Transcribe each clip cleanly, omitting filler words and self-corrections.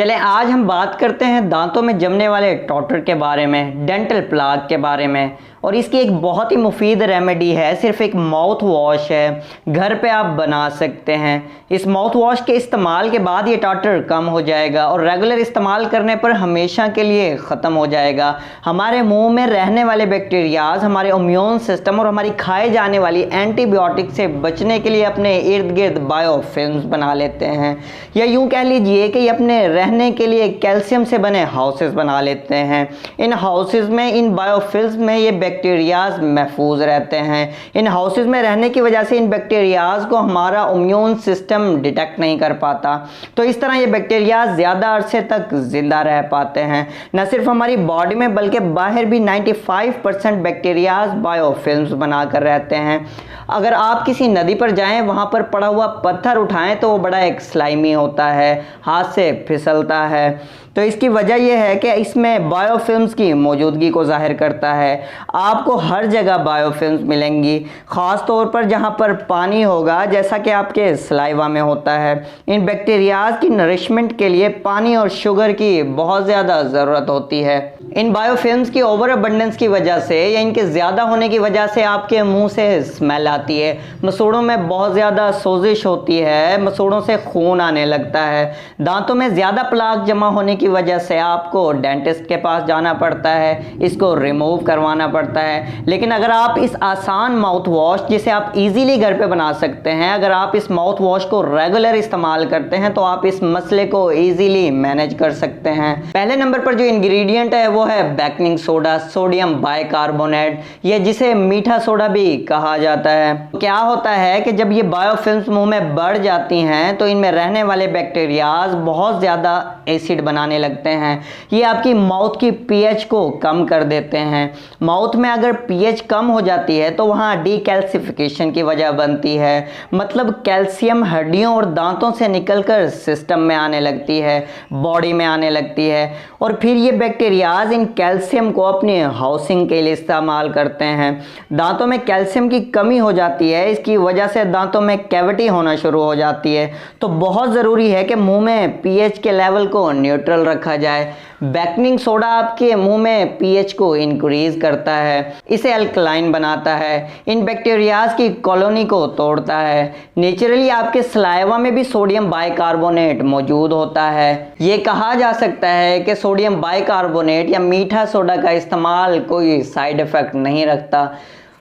चलें आज हम बात करते हैं दांतों में जमने वाले टॉटर के बारे में, डेंटल प्लाक के बारे में। और इसकी एक बहुत ही मुफीद रेमेडी है, सिर्फ एक माउथ वॉश है, घर पे आप बना सकते हैं। इस माउथ वॉश के इस्तेमाल के बाद ये टॉटर कम हो जाएगा और रेगुलर इस्तेमाल करने पर हमेशा के लिए ख़त्म हो जाएगा। हमारे मुंह में रहने वाले बैक्टीरियाज हमारे इम्यून सिस्टम और हमारी खाए जाने वाली एंटीबायोटिक से बचने के लिए अपने इर्द गिर्द बायोफिल्म्स बना लेते हैं, या यूँ कह लीजिए कि अपने रहने के लिए कैल्शियम से बने हाउसेस बना लेते हैं। इन हाउसेस में, इन बायोफिल्म्स में ये बैक्टीरियाज महफूज रहते हैं। इन हाउसेस में रहने की वजह से इन बैक्टीरियाज को हमारा इम्यून सिस्टम डिटेक्ट नहीं कर पाता, तो इस तरह ये बैक्टीरियाज ज़्यादा अरसे तक जिंदा रह पाते हैं। न सिर्फ हमारी बॉडी में बल्कि बाहर भी 95% बैक्टीरियाज बायोफिल्म्स बनाकर रहते हैं। अगर आप किसी नदी पर जाएं, वहाँ पर पड़ा हुआ पत्थर उठाएं तो वो बड़ा एक स्लाइमी होता है, हाथ से फिसलता है। तो इसकी वजह यह है कि इसमें बायोफिल्म्स की मौजूदगी को जाहिर करता है। आपको हर जगह बायोफिल्म्स मिलेंगी, ख़ास तौर पर जहाँ पर पानी होगा, जैसा कि आपके सलाइवा में होता है। इन बैक्टीरियाज की नरिशमेंट के लिए पानी और शुगर की बहुत ज़्यादा ज़रूरत होती है। इन बायोफिल्म्स की ओवर अबंडेंस की वजह से या इनके ज़्यादा होने की वजह से आपके मुंह से स्मेल आती है, मसूड़ों में बहुत ज़्यादा सोजिश होती है, मसूड़ों से खून आने लगता है, दांतों में ज़्यादा प्लाक जमा होने की वजह से आपको डेंटिस्ट के पास जाना पड़ता है, इसको रिमूव करवाना पड़ता है। लेकिन अगर आप इस आसान माउथ वॉश, जिसे आप इजीली घर पे बना सकते हैं, अगर आप इस माउथ वॉश को रेगुलर इस्तेमाल करते हैं तो आप इस मसले को इजीली मैनेज कर सकते हैं। पहले नंबर पर जो इंग्रेडिएंट है वो है बेकिंग सोडा, सोडियम बाइकार्बोनेट, ये जिसे मीठा सोडा भी कहा जाता है। क्या होता है कि जब ये बायोफिल्म्स मुंह में बढ़ जाती हैं तो इनमें रहने वाले बैक्टीरियाज बहुत ज़्यादा एसिड बनाने लगते हैं। ये आपकी माउथ की पीएच को कम कर देते हैं। माउथ में अगर पीएच कम हो जाती है तो वहाँ डीकैल्सिफिकेशन की वजह बनती है, मतलब कैल्शियम हड्डियों और दांतों से निकलकर सिस्टम में आने लगती है, बॉडी में आने लगती है, और फिर ये बैक्टीरियाज इन कैल्शियम को अपनी हाउसिंग के लिए इस्तेमाल करते हैं। दांतों में कैल्शियम की कमी हो जाती है, इसकी वजह से दांतों में कैविटी होना शुरू हो जाती है। तो बहुत ज़रूरी है कि मुंह में पीएच के लेवल को न्यूट्रल रखा जाए। बेकिंग सोडा आपके मुंह में पीएच को इंक्रीज करता है, इसे अल्कलाइन बनाता है, इन बैक्टीरियाज की कॉलोनी को तोड़ता है। नेचुरली आपके सलाइवा में भी सोडियम बाइकार्बोनेट मौजूद होता है। ये कहा जा सकता है कि सोडियम बाइकार्बोनेट या मीठा सोडा का इस्तेमाल कोई साइड इफ़ेक्ट नहीं रखता।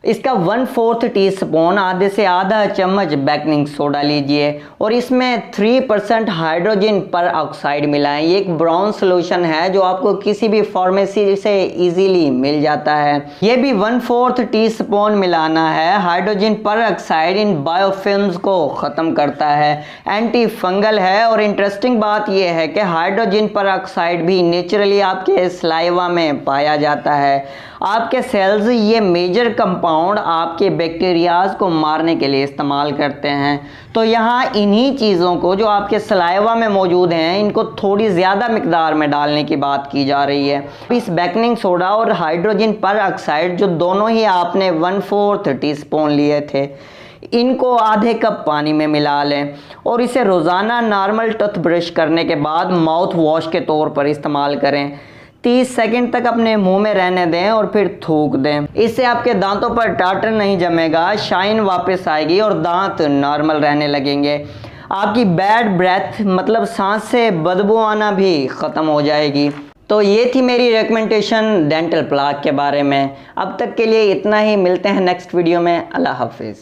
इसका 1/4 टीस्पून, आधे से आधा चम्मच बेकिंग सोडा लीजिए और इसमें 3% हाइड्रोजन पर ऑक्साइड मिलाएं। ये एक ब्राउन सोल्यूशन है जो आपको किसी भी फार्मेसी से इजीली मिल जाता है। ये भी 1/4 टीस्पून मिलाना है। हाइड्रोजन पर ऑक्साइड इन बायोफिल्म्स को ख़त्म करता है, एंटी फंगल है, और इंटरेस्टिंग बात यह है कि हाइड्रोजन पर ऑक्साइड भी नेचुरली आपके सलाइवा में पाया जाता है। आपके सेल्स ये मेजर कंपाउंड आपके बैक्टीरियाज को मारने के लिए इस्तेमाल करते हैं। तो यहाँ इन्हीं चीज़ों को जो आपके सलाइवा में मौजूद हैं, इनको थोड़ी ज़्यादा मिकदार में डालने की बात की जा रही है। इस बेकिंग सोडा और हाइड्रोजन पर ऑक्साइड, जो दोनों ही आपने 1/4 टीस्पून लिए थे, इनको आधे कप पानी में मिला लें और इसे रोज़ाना नॉर्मल टूथब्रश करने के बाद माउथ वॉश के तौर पर इस्तेमाल करें। 30 सेकंड तक अपने मुंह में रहने दें और फिर थूक दें। इससे आपके दांतों पर टाटर नहीं जमेगा, शाइन वापस आएगी और दांत नॉर्मल रहने लगेंगे। आपकी बैड ब्रेथ, मतलब सांस से बदबू आना भी ख़त्म हो जाएगी। तो ये थी मेरी रिकमेंडेशन डेंटल प्लाक के बारे में। अब तक के लिए इतना ही, मिलते हैं नेक्स्ट वीडियो में। अल्लाह हाफिज़।